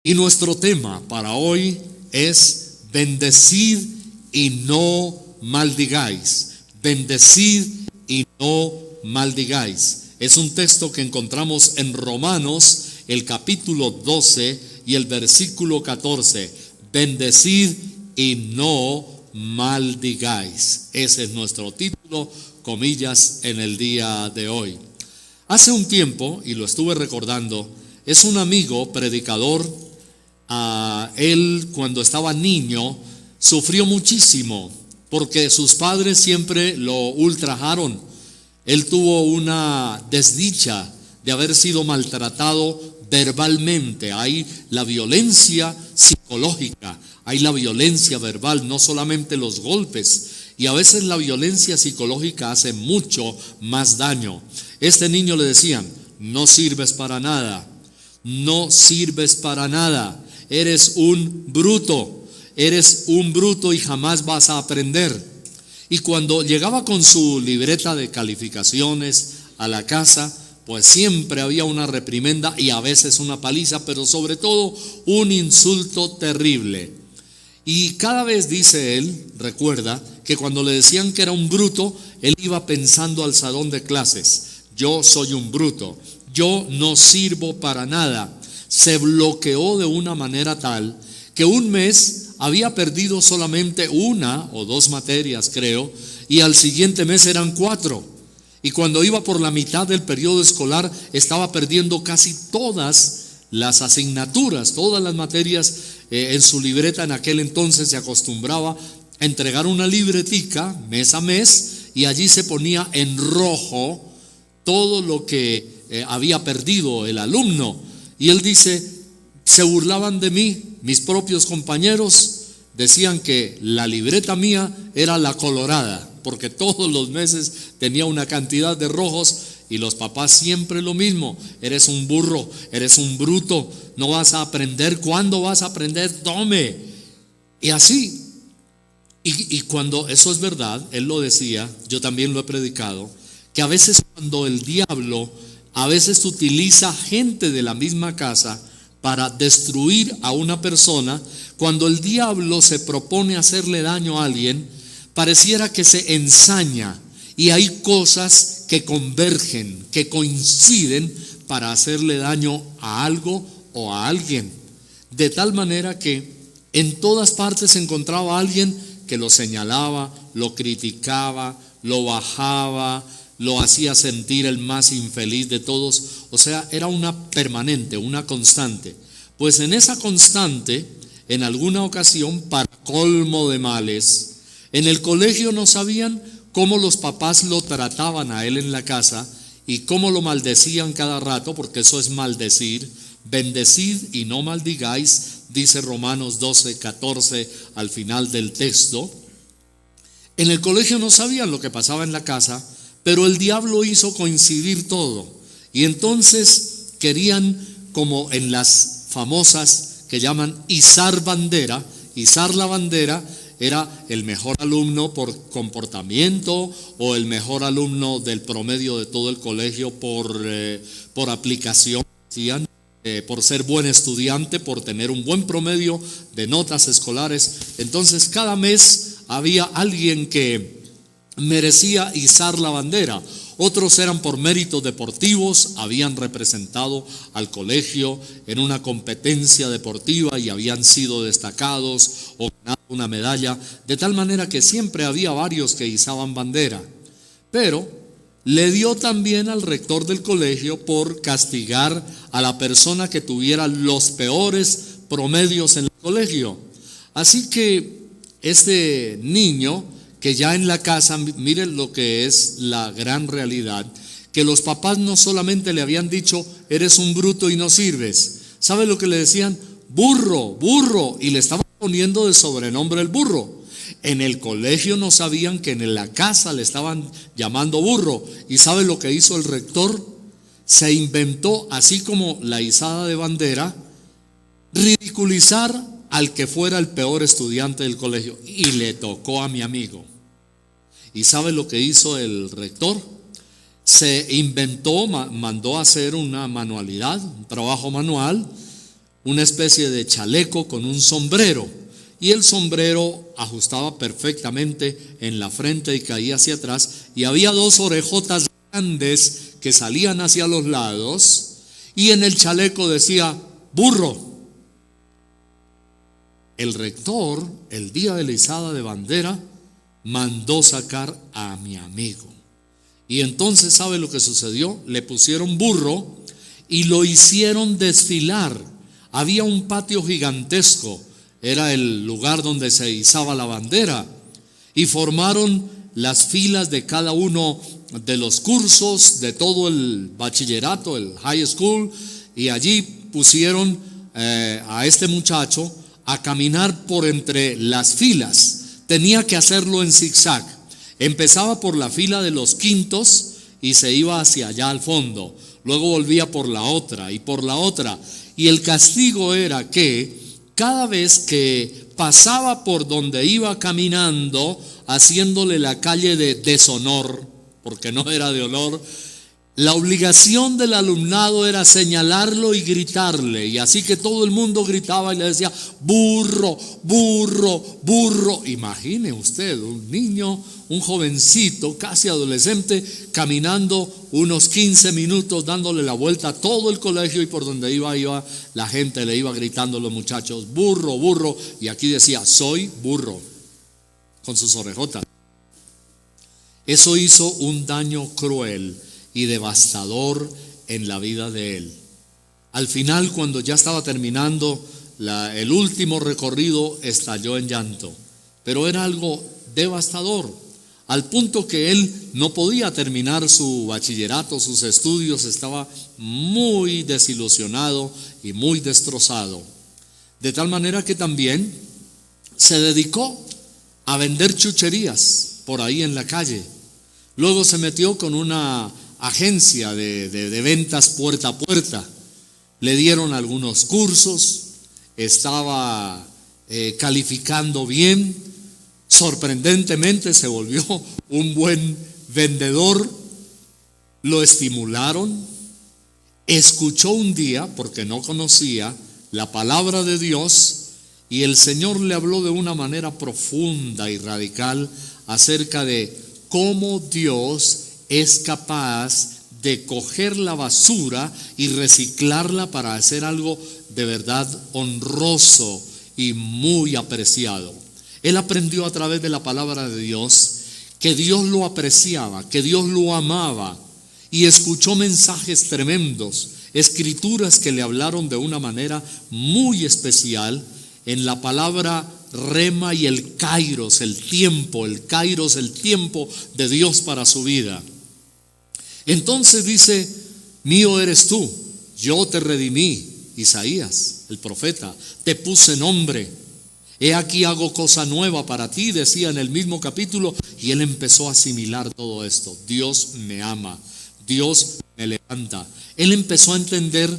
Y nuestro tema para hoy es bendecid y no maldigáis. Bendecid y no maldigáis. Es un texto que encontramos en Romanos, el capítulo 12 y el versículo 14. Bendecid y no maldigáis. Ese es nuestro título, comillas, en el día de hoy. Hace un tiempo, y lo estuve recordando, es un amigo predicador. Él, cuando estaba niño, sufrió muchísimo porque sus padres siempre lo ultrajaron. Él tuvo una desdicha de haber sido maltratado verbalmente. Hay la violencia psicológica, hay la violencia verbal, no solamente los golpes. Y a veces la violencia psicológica hace mucho más daño. Este niño le decían: no sirves para nada, no sirves para nada. Eres un bruto y jamás vas a aprender. Y cuando llegaba con su libreta de calificaciones a la casa, pues siempre había una reprimenda y a veces una paliza, pero sobre todo un insulto terrible. Y cada vez, dice él, recuerda, que cuando le decían que era un bruto, él iba pensando al salón de clases: yo soy un bruto, yo no sirvo para nada. Se bloqueó de una manera tal que un mes había perdido solamente una o dos materias, creo, y al siguiente mes eran 4. Y cuando iba por la mitad del periodo escolar, estaba perdiendo casi todas las asignaturas, todas las materias. En su libreta en aquel entonces se acostumbraba a entregar una libretica mes a mes, y allí se ponía en rojo todo lo que había perdido el alumno. Y él dice: se burlaban de mí, mis propios compañeros decían que la libreta mía era la colorada, porque todos los meses tenía una cantidad de rojos. Y los papás siempre lo mismo: eres un burro, eres un bruto, no vas a aprender. ¿Cuándo vas a aprender? Tome. Y así. Y cuando eso es verdad, él lo decía, yo también lo he predicado, que a veces cuando el diablo a veces utiliza gente de la misma casa para destruir a una persona, cuando el diablo se propone hacerle daño a alguien, pareciera que se ensaña, y hay cosas que convergen, que coinciden para hacerle daño a algo o a alguien, de tal manera que en todas partes se encontraba alguien que lo señalaba, lo criticaba, lo bajaba, lo hacía sentir el más infeliz de todos. O sea, era una permanente, una constante. Pues en esa constante, en alguna ocasión, para colmo de males, en el colegio no sabían cómo los papás lo trataban a él en la casa y cómo lo maldecían cada rato, porque eso es maldecir. Bendecid y no maldigáis, dice Romanos 12, 14 al final del texto. En el colegio no sabían lo que pasaba en la casa, pero el diablo hizo coincidir todo. Y entonces querían, como en las famosas que llaman izar bandera, izar la bandera. Era el mejor alumno por comportamiento, o el mejor alumno del promedio de todo el colegio por aplicación, por ser buen estudiante, por tener un buen promedio de notas escolares. Entonces cada mes había alguien que merecía izar la bandera. Otros eran por méritos deportivos, habían representado al colegio en una competencia deportiva y habían sido destacados o ganado una medalla, de tal manera que siempre había varios que izaban bandera. Pero le dio también al rector del colegio por castigar a la persona que tuviera los peores promedios en el colegio. Así que este niño, que ya en la casa, miren lo que es la gran realidad, que los papás no solamente le habían dicho: eres un bruto y no sirves. ¿Sabe lo que le decían? Burro, burro, y le estaban poniendo de sobrenombre el burro. En el colegio no sabían que en la casa le estaban llamando burro. ¿Y sabe lo que hizo el rector? Se inventó, así como la izada de bandera, ridiculizar al que fuera el peor estudiante del colegio, y le tocó a mi amigo. ¿Y sabe lo que hizo el rector? Se inventó, mandó a hacer una manualidad, un trabajo manual, una especie de chaleco con un sombrero, y el sombrero ajustaba perfectamente en la frente y caía hacia atrás, y había dos orejotas grandes que salían hacia los lados, y en el chaleco decía burro. El rector, el día de la izada de bandera, mandó sacar a mi amigo. Y entonces, ¿sabe lo que sucedió? Le pusieron burro y lo hicieron desfilar. Había un patio gigantesco, era el lugar donde se izaba la bandera, y formaron las filas de cada uno de los cursos, de todo el bachillerato, el high school, y allí pusieron a este muchacho a caminar por entre las filas. Tenía que hacerlo en zigzag. Empezaba por la fila de los quintos y se iba hacia allá al fondo. Luego volvía por la otra y por la otra. Y el castigo era que cada vez que pasaba por donde iba caminando, haciéndole la calle de deshonor, porque no era de honor, la obligación del alumnado era señalarlo y gritarle, y así que todo el mundo gritaba y le decía burro, burro, burro. Imagine usted un niño, un jovencito, casi adolescente, caminando unos 15 minutos dándole la vuelta a todo el colegio, y por donde iba la gente le iba gritando a los muchachos burro, burro, y aquí decía soy burro, con sus orejotas. Eso hizo un daño cruel y devastador en la vida de él. Al final, cuando ya estaba terminando el último recorrido, estalló en llanto, pero era algo devastador, al punto que él no podía terminar su bachillerato, sus estudios, estaba muy desilusionado y muy destrozado, de tal manera que también se dedicó a vender chucherías por ahí en la calle. Luego se metió con una agencia de ventas puerta a puerta. Le dieron algunos cursos, estaba calificando bien, sorprendentemente se volvió un buen vendedor. Lo estimularon, escuchó un día, porque no conocía la palabra de Dios, y el Señor le habló de una manera profunda y radical acerca de cómo Dios es capaz de coger la basura y reciclarla para hacer algo de verdad honroso y muy apreciado. Él aprendió a través de la palabra de Dios que Dios lo apreciaba, que Dios lo amaba, y escuchó mensajes tremendos, escrituras que le hablaron de una manera muy especial en la palabra rema y el kairos, el tiempo de Dios para su vida. Entonces dice, mío eres tú, yo te redimí, Isaías, el profeta, te puse nombre, he aquí hago cosa nueva para ti, decía en el mismo capítulo, y él empezó a asimilar todo esto. Dios me ama, Dios me levanta. Él empezó a entender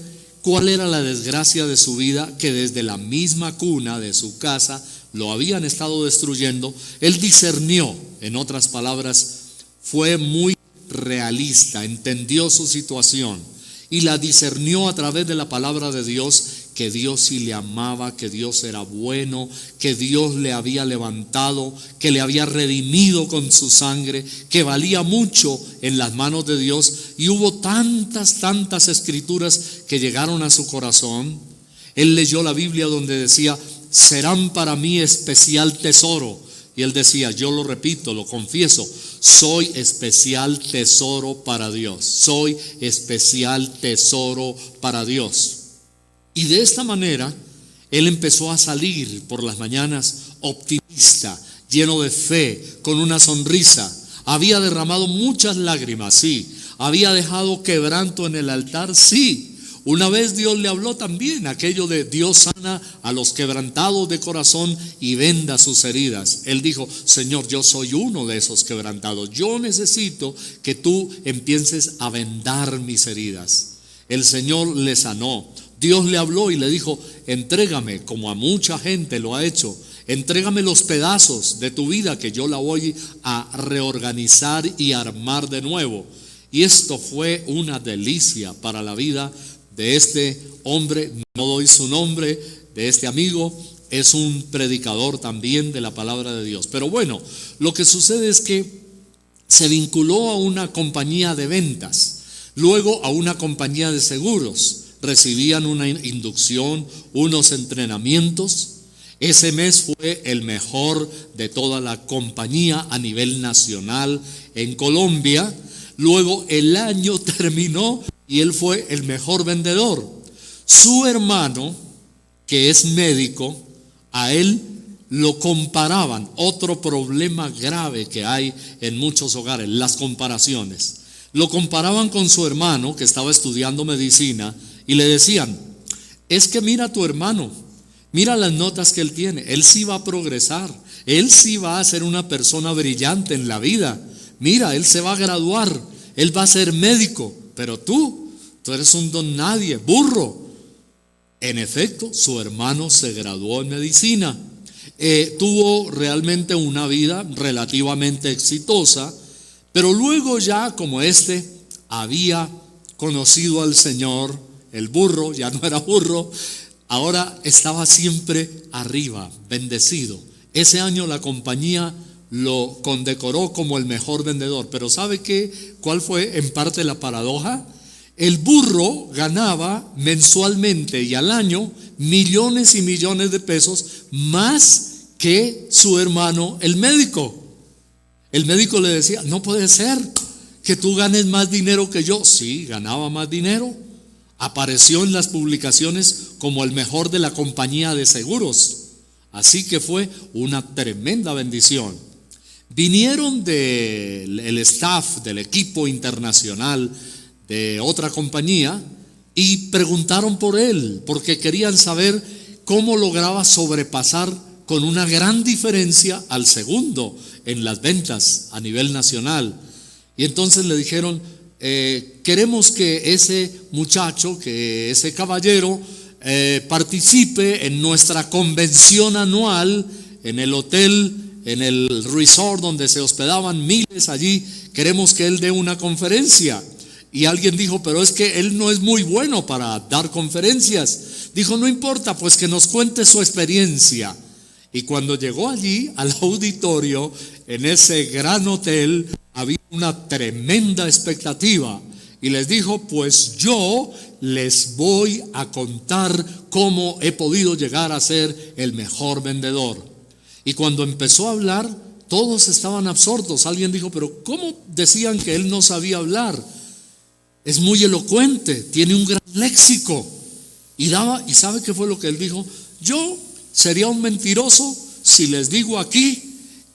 cuál era la desgracia de su vida, que desde la misma cuna de su casa lo habían estado destruyendo. Él discernió, en otras palabras, fue muy realista, entendió su situación y la discernió a través de la palabra de Dios, que Dios sí le amaba, que Dios era bueno, que Dios le había levantado, que le había redimido con su sangre, que valía mucho en las manos de Dios. Y hubo tantas escrituras que llegaron a su corazón. Él leyó la Biblia donde decía, serán para mí especial tesoro. Y él decía, yo lo repito, lo confieso, soy especial tesoro para Dios, soy especial tesoro para Dios. Y de esta manera, él empezó a salir por las mañanas optimista, lleno de fe, con una sonrisa. Había derramado muchas lágrimas, sí. Había dejado quebranto en el altar, sí. Una vez Dios le habló también aquello de Dios sana a los quebrantados de corazón y venda sus heridas. Él dijo, Señor, yo soy uno de esos quebrantados. Yo necesito que tú empieces a vendar mis heridas. El Señor le sanó. Dios le habló y le dijo, entrégame, como a mucha gente lo ha hecho, entrégame los pedazos de tu vida que yo la voy a reorganizar y armar de nuevo. Y esto fue una delicia para la vida de este hombre, no doy su nombre, de este amigo, es un predicador también de la palabra de Dios. Pero bueno, lo que sucede es que se vinculó a una compañía de ventas, luego a una compañía de seguros, recibían una inducción, unos entrenamientos. Ese mes fue el mejor de toda la compañía a nivel nacional en Colombia. Luego el año terminó y él fue el mejor vendedor. Su hermano, que es médico, a él lo comparaban. Otro problema grave que hay en muchos hogares, las comparaciones. Lo comparaban con su hermano que estaba estudiando medicina y le decían: es que mira a tu hermano, mira las notas que él tiene, él sí va a progresar, él sí va a ser una persona brillante en la vida, mira, él se va a graduar, él va a ser médico, pero tú eres un don nadie, burro. En efecto, su hermano se graduó en medicina, tuvo realmente una vida relativamente exitosa, pero luego ya como había conocido al Señor, el burro ya no era burro, ahora estaba siempre arriba, bendecido. Ese año la compañía lo condecoró como el mejor vendedor, pero ¿sabe cuál fue en parte la paradoja? El burro ganaba mensualmente y al año millones y millones de pesos más que su hermano el médico. El médico le decía: no puede ser que tú ganes más dinero que yo. Sí, ganaba más dinero. Apareció en las publicaciones como el mejor de la compañía de seguros. Así que fue una tremenda bendición. Vinieron del staff, del equipo internacional de otra compañía y preguntaron por él, porque querían saber cómo lograba sobrepasar con una gran diferencia al segundo en las ventas a nivel nacional. Y entonces le dijeron: queremos que ese muchacho, que ese caballero participe en nuestra convención anual en el hotel, en el resort donde se hospedaban miles allí. Queremos que él dé una conferencia. Y alguien dijo: pero es que él no es muy bueno para dar conferencias. Dijo: no importa, pues que nos cuente su experiencia. Y cuando llegó allí al auditorio, en ese gran hotel, había una tremenda expectativa. Y les dijo: pues yo les voy a contar cómo he podido llegar a ser el mejor vendedor. Y cuando empezó a hablar, todos estaban absortos. Alguien dijo: pero ¿cómo decían que él no sabía hablar? Es muy elocuente, tiene un gran léxico. Y ¿sabe qué fue lo que él dijo? Yo sería un mentiroso si les digo aquí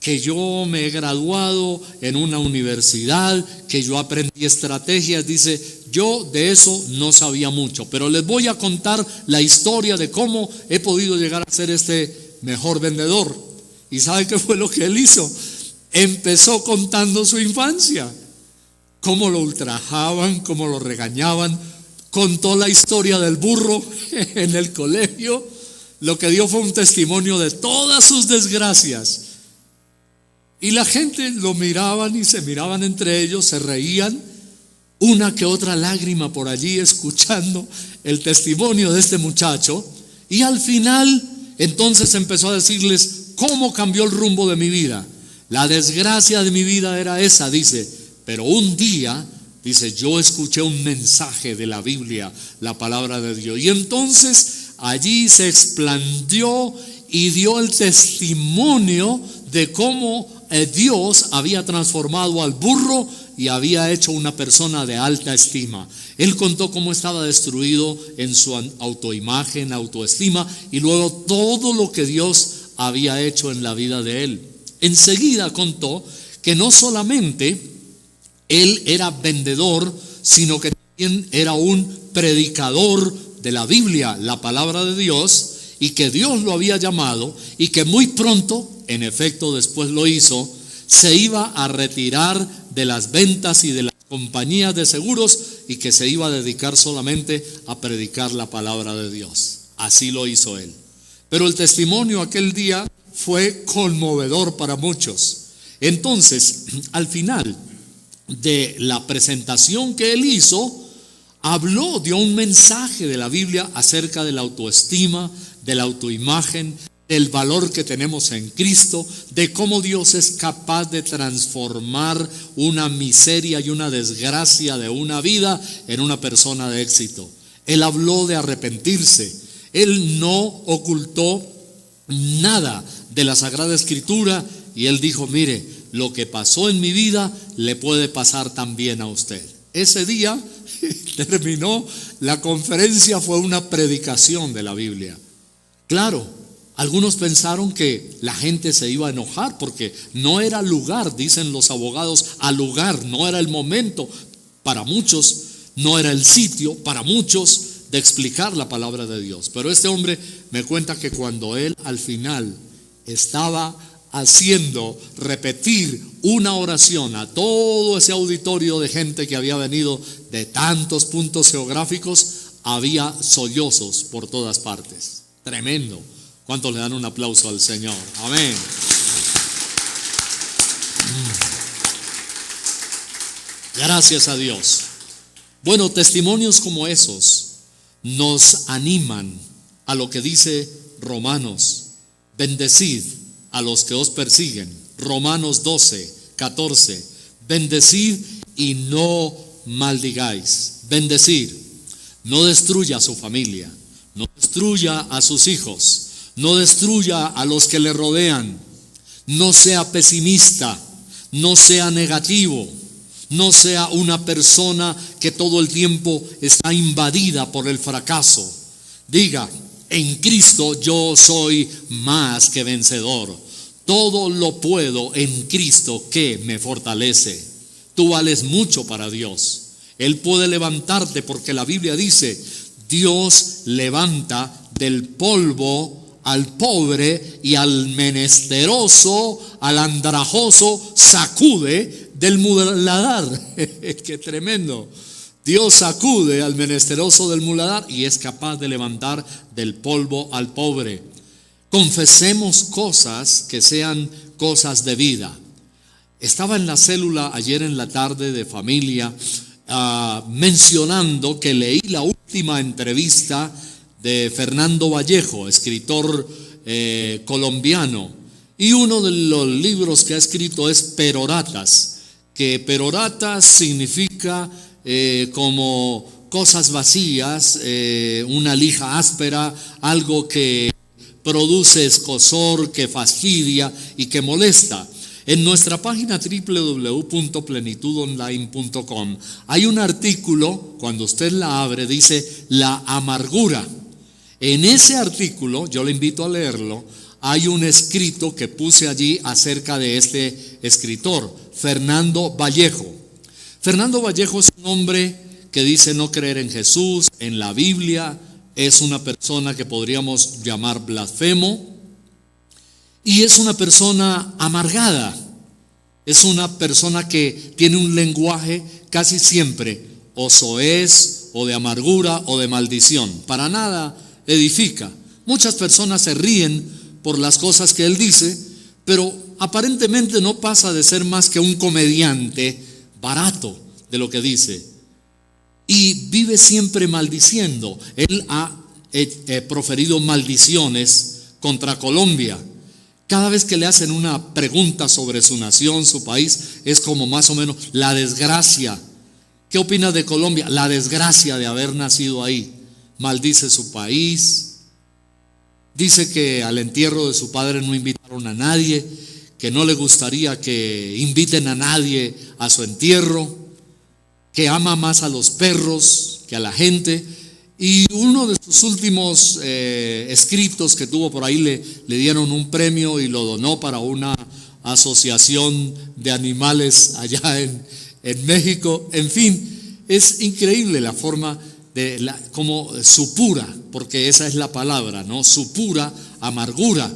que yo me he graduado en una universidad, que yo aprendí estrategias. Dice: yo de eso no sabía mucho, pero les voy a contar la historia de cómo he podido llegar a ser este mejor vendedor. ¿Y sabe qué fue lo que él hizo? Empezó contando su infancia, cómo lo ultrajaban, cómo lo regañaban. Contó la historia del burro en el colegio. Lo que dio fue un testimonio de todas sus desgracias. Y la gente lo miraban y se miraban entre ellos, se reían, una que otra lágrima por allí escuchando el testimonio de este muchacho. Y al final entonces empezó a decirles cómo cambió el rumbo de mi vida. La desgracia de mi vida era esa, dice, pero un día, dice, yo escuché un mensaje de la Biblia, la palabra de Dios, y entonces allí se explandió y dio el testimonio de cómo Dios había transformado al burro y había hecho una persona de alta estima. Él contó cómo estaba destruido en su autoimagen, autoestima, y luego todo lo que Dios había hecho en la vida de él. Enseguida contó que no solamente él era vendedor, sino que también era un predicador de la Biblia, la palabra de Dios, y que Dios lo había llamado, y que muy pronto, en efecto después lo hizo, se iba a retirar de las ventas y de las compañías de seguros, y que se iba a dedicar solamente a predicar la palabra de Dios. Así lo hizo él. Pero el testimonio aquel día fue conmovedor para muchos. Entonces, al final de la presentación que él hizo, habló, dio un mensaje de la Biblia acerca de la autoestima, de la autoimagen, del valor que tenemos en Cristo, de cómo Dios es capaz de transformar una miseria y una desgracia de una vida en una persona de éxito. Él habló de arrepentirse. Él no ocultó nada de la Sagrada Escritura y él dijo, mire, lo que pasó en mi vida le puede pasar también a usted. Ese día terminó la conferencia, fue una predicación de la Biblia. Claro, algunos pensaron que la gente se iba a enojar porque no era lugar, dicen los abogados, al lugar, no era el momento. Para muchos no era el sitio, para muchos, de explicar la palabra de Dios. Pero este hombre me cuenta que cuando él al final estaba haciendo repetir una oración a todo ese auditorio de gente que había venido de tantos puntos geográficos, había sollozos por todas partes. Tremendo. ¿Cuántos le dan un aplauso al Señor? Amén. Gracias a Dios. Bueno, testimonios como esos nos animan a lo que dice Romanos: bendecid a los que os persiguen. Romanos 12, 14. Bendecid y no maldigáis. Bendecir. No destruya a su familia, no destruya a sus hijos, no destruya a los que le rodean. No sea pesimista, no sea negativo, no sea una persona que todo el tiempo está invadida por el fracaso. Diga: en Cristo yo soy más que vencedor. Todo lo puedo en Cristo que me fortalece. Tú vales mucho para Dios. Él puede levantarte porque la Biblia dice: Dios levanta del polvo al pobre y al menesteroso, al andrajoso, sacude del muladar. ¡Qué tremendo! Dios sacude al menesteroso del muladar y es capaz de levantar del polvo al pobre. Confesemos cosas que sean cosas de vida. Estaba en la célula ayer en la tarde de familia mencionando que leí la última entrevista de Fernando Vallejo, escritor colombiano, y uno de los libros que ha escrito es Peroratas, que peroratas significa como cosas vacías, una lija áspera, algo que produce escozor, que fastidia y que molesta. En nuestra página www.plenitudonline.com hay un artículo, cuando usted la abre, dice la amargura. En ese artículo, yo le invito a leerlo, hay un escrito que puse allí acerca de este escritor, Fernando Vallejo. Fernando Vallejo es un hombre que dice no creer en Jesús, en la Biblia, es una persona que podríamos llamar blasfemo, y es una persona amargada, es una persona que tiene un lenguaje casi siempre o soez, o de amargura, o de maldición. Para nada edifica. Muchas personas se ríen por las cosas que él dice, pero aparentemente no pasa de ser más que un comediante barato de lo que dice. Y vive siempre maldiciendo. Él ha proferido maldiciones contra Colombia. Cada vez que le hacen una pregunta sobre su nación, su país, es como más o menos la desgracia. ¿Qué opina de Colombia? La desgracia de haber nacido ahí. Maldice su país. Dice que al entierro de su padre no invitaron a nadie, que no le gustaría que inviten a nadie a su entierro, que ama más a los perros que a la gente. Y uno de sus últimos escritos que tuvo por ahí le dieron un premio y lo donó para una asociación de animales allá en México. En fin, es increíble la forma de como supura, porque esa es la palabra, ¿no? Supura, amargura.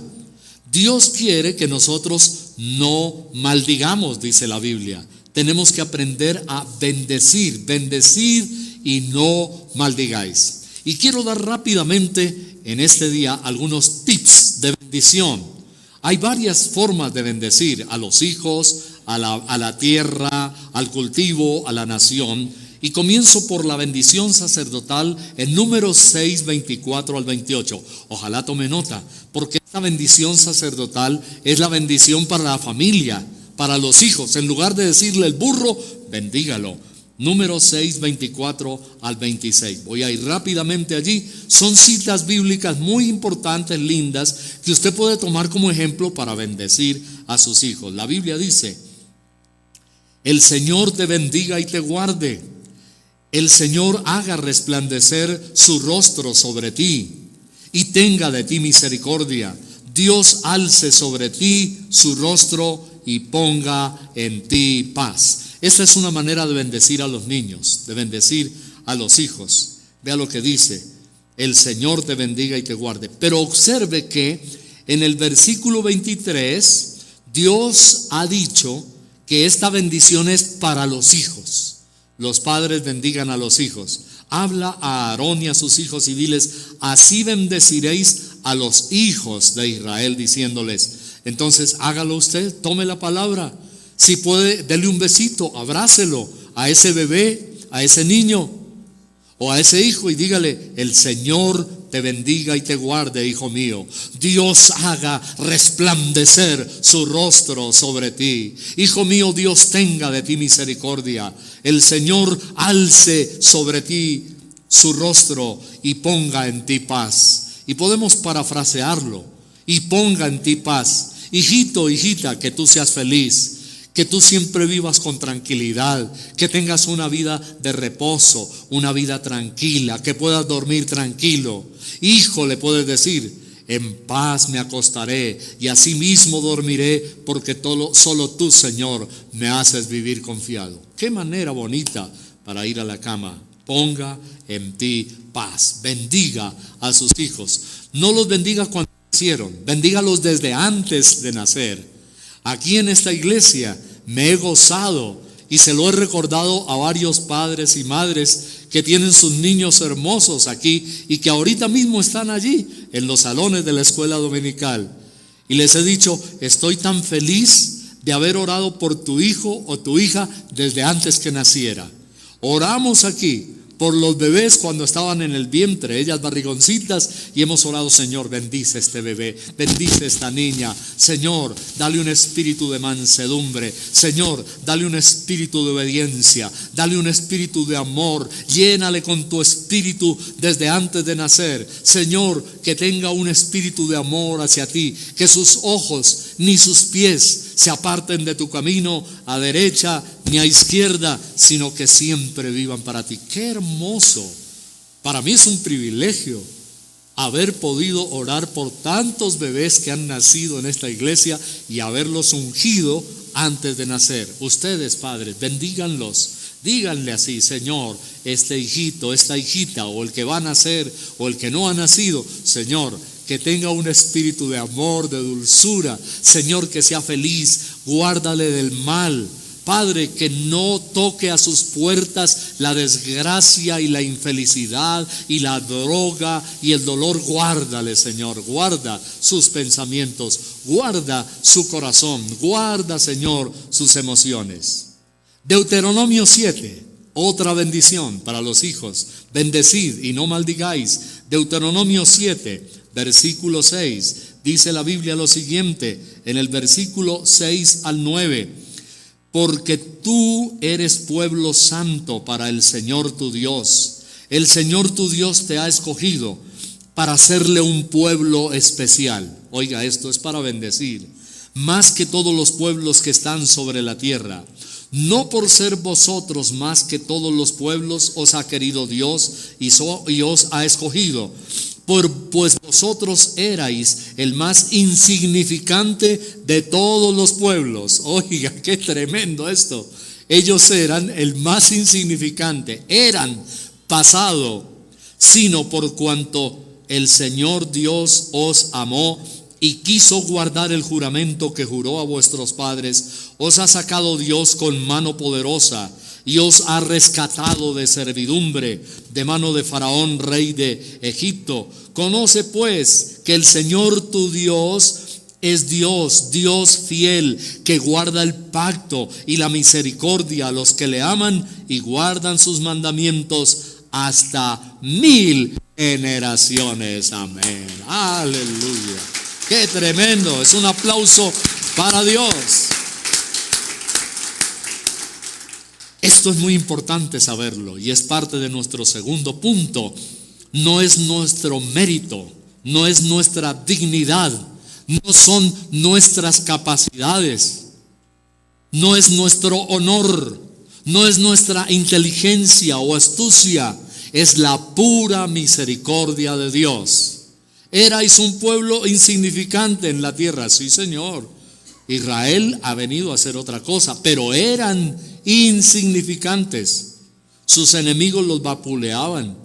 Dios quiere que nosotros no maldigamos, dice la Biblia. Tenemos que aprender a bendecir, bendecid y no maldigáis. Y quiero dar rápidamente en este día algunos tips de bendición. Hay varias formas de bendecir a los hijos, a la tierra, al cultivo, a la nación. Y comienzo por la bendición sacerdotal en Números 6, 24 al 28. Ojalá tome nota, porque esta bendición sacerdotal es la bendición para la familia, para los hijos. En lugar de decirle el burro, bendígalo. Números 6, 24 al 26. Voy a ir rápidamente allí. Son citas bíblicas muy importantes, lindas, que usted puede tomar como ejemplo para bendecir a sus hijos. La Biblia dice: el Señor te bendiga y te guarde. El Señor haga resplandecer su rostro sobre ti y tenga de ti misericordia. Dios alce sobre ti su rostro y ponga en ti paz. Esta es una manera de bendecir a los niños, de bendecir a los hijos. Vea lo que dice: el Señor te bendiga y te guarde. Pero observe que en el versículo 23, Dios ha dicho que esta bendición es para los hijos. Los padres bendigan a los hijos. Habla a Aarón y a sus hijos y diles: así bendeciréis a los hijos de Israel, diciéndoles. Entonces hágalo usted, tome la palabra. Si puede, dele un besito, abrácelo a ese bebé, a ese niño o a ese hijo y dígale: el Señor te bendiga y te guarde, hijo mío. Dios haga resplandecer su rostro sobre ti. Hijo mío, Dios tenga de ti misericordia. El Señor alce sobre ti su rostro y ponga en ti paz. Y podemos parafrasearlo: y ponga en ti paz. Hijito, hijita, que tú seas feliz, que tú siempre vivas con tranquilidad, que tengas una vida de reposo, una vida tranquila, que puedas dormir tranquilo. Hijo, le puedes decir: en paz me acostaré y asimismo dormiré, porque solo tú, Señor, me haces vivir confiado. Qué manera bonita para ir a la cama. Ponga en ti paz. Bendiga a sus hijos. No los bendiga cuando nacieron, bendígalos desde antes de nacer. Aquí en esta iglesia me he gozado y se lo he recordado a varios padres y madres que tienen sus niños hermosos aquí y que ahorita mismo están allí en los salones de la escuela dominical. Y les he dicho: estoy tan feliz de haber orado por tu hijo o tu hija desde antes que naciera. Oramos aquí por los bebés cuando estaban en el vientre, ellas barrigoncitas, y hemos orado: Señor, bendice este bebé, bendice esta niña. Señor, dale un espíritu de mansedumbre. Señor, dale un espíritu de obediencia, dale un espíritu de amor. Llénale con tu espíritu desde antes de nacer. Señor, que tenga un espíritu de amor hacia ti, que sus ojos ni sus pies se aparten de tu camino a derecha ni a izquierda, sino que siempre vivan para ti. ¡Qué hermoso! Para mí es un privilegio haber podido orar por tantos bebés que han nacido en esta iglesia y haberlos ungido antes de nacer. Ustedes, padres, bendíganlos. Díganle así: Señor, este hijito, esta hijita, o el que va a nacer, o el que no ha nacido, Señor, que tenga un espíritu de amor, de dulzura. Señor, que sea feliz, guárdale del mal. Padre, que no toque a sus puertas la desgracia y la infelicidad y la droga y el dolor. Guárdale, Señor, guarda sus pensamientos, guarda su corazón, guarda, Señor, sus emociones. Deuteronomio 7, otra bendición para los hijos: bendecid y no maldigáis. Deuteronomio 7, versículo 6, dice la Biblia lo siguiente, en el versículo 6 al 9: porque tú eres pueblo santo para el Señor tu Dios. El Señor tu Dios te ha escogido para hacerle un pueblo especial. Oiga, esto es para bendecir, más que todos los pueblos que están sobre la tierra. No por ser vosotros más que todos los pueblos os ha querido Dios y os ha escogido, pues vosotros erais el más insignificante de todos los pueblos. Oiga, qué tremendo esto. Ellos eran el más insignificante, eran pasado, sino por cuanto el Señor Dios os amó y quiso guardar el juramento que juró a vuestros padres, os ha sacado Dios con mano poderosa y os ha rescatado de servidumbre, de mano de Faraón, rey de Egipto. Conoce pues que el Señor tu Dios Es Dios, Dios fiel, que guarda el pacto y la misericordia a los que le aman y guardan sus mandamientos hasta 1000 generaciones. Amén. Aleluya. Qué tremendo. Es un aplauso para Dios. Esto es muy importante saberlo y es parte de nuestro segundo punto. No es nuestro mérito, no es nuestra dignidad, no son nuestras capacidades, no es nuestro honor, no es nuestra inteligencia o astucia, es la pura misericordia de Dios. Erais un pueblo insignificante en la tierra, sí, Señor. Israel ha venido a hacer otra cosa, pero eran insignificantes. Sus enemigos los vapuleaban,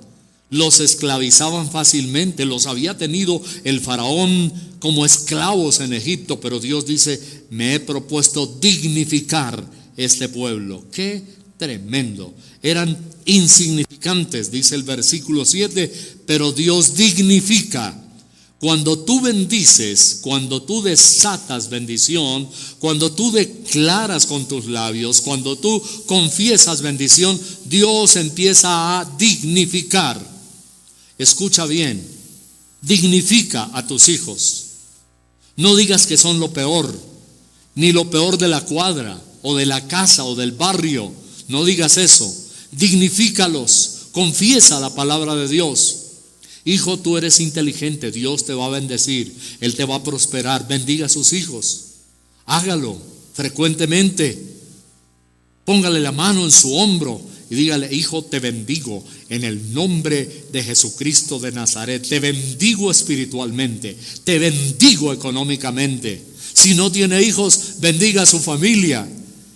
los esclavizaban fácilmente, los había tenido el faraón como esclavos en Egipto, pero Dios dice: me he propuesto dignificar este pueblo. ¡Qué tremendo! Eran insignificantes, dice el versículo 7, pero Dios dignifica. Cuando tú bendices, cuando tú desatas bendición, cuando tú declaras con tus labios, cuando tú confiesas bendición, Dios empieza a dignificar. Escucha bien, dignifica a tus hijos. No digas que son lo peor, ni lo peor de la cuadra, o de la casa, o del barrio. No digas eso. Dignifícalos, confiesa la palabra de Dios. Hijo, tú eres inteligente, Dios te va a bendecir, Él te va a prosperar. Bendiga a sus hijos, hágalo frecuentemente. Póngale la mano en su hombro y dígale: hijo, te bendigo en el nombre de Jesucristo de Nazaret. Te bendigo espiritualmente, te bendigo económicamente. Si no tiene hijos, bendiga a su familia.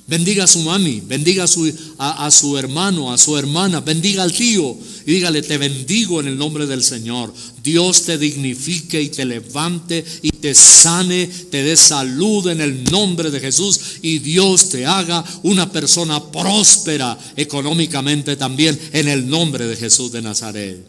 Bendiga a su mami, bendiga a su hermano, a su hermana, bendiga al tío y dígale: te bendigo en el nombre del Señor. Dios te dignifique y te levante y te sane, te dé salud en el nombre de Jesús, y Dios te haga una persona próspera económicamente también en el nombre de Jesús de Nazaret.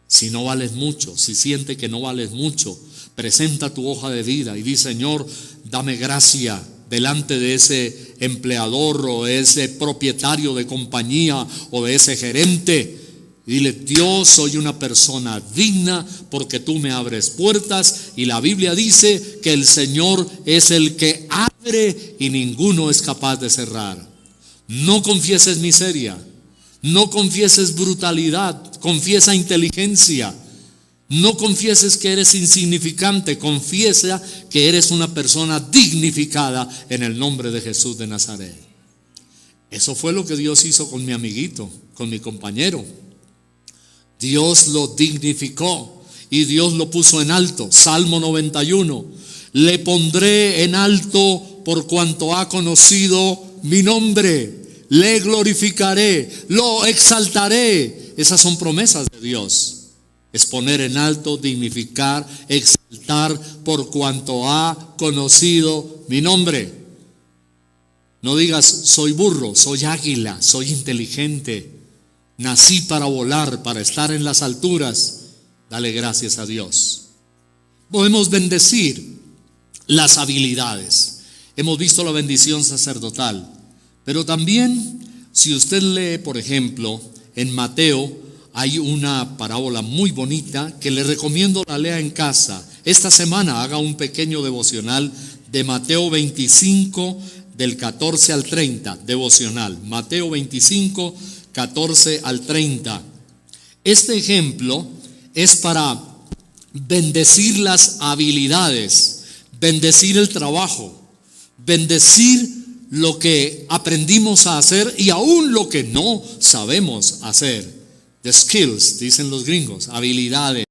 Si no vales mucho, si sientes que no vales mucho, presenta tu hoja de vida y di: Señor, dame gracia delante de ese empleador o ese propietario de compañía o de ese gerente. Dile: Dios, soy una persona digna porque tú me abres puertas, y la Biblia dice que el Señor es el que abre y ninguno es capaz de cerrar. No confieses miseria, no confieses brutalidad, confiesa inteligencia. No confieses que eres insignificante, confiesa que eres una persona dignificada en el nombre de Jesús de Nazaret. Eso fue lo que Dios hizo con mi amiguito, con mi compañero. Dios lo dignificó y Dios lo puso en alto. Salmo 91: le pondré en alto por cuanto ha conocido mi nombre, le glorificaré, lo exaltaré. Esas son promesas de Dios. Es poner en alto, dignificar, exaltar por cuanto ha conocido mi nombre. No digas: soy burro, soy águila, soy inteligente, nací para volar, para estar en las alturas. Dale gracias a Dios. Podemos bendecir las habilidades. Hemos visto la bendición sacerdotal, pero también, si usted lee, por ejemplo, en Mateo, hay una parábola muy bonita que le recomiendo la lea en casa. Esta semana haga un pequeño devocional de Mateo 25, del 14 al 30, devocional. Mateo 25, 14 al 30. Este ejemplo es para bendecir las habilidades, bendecir el trabajo, bendecir lo que aprendimos a hacer y aún lo que no sabemos hacer. The skills, dicen los gringos, habilidades.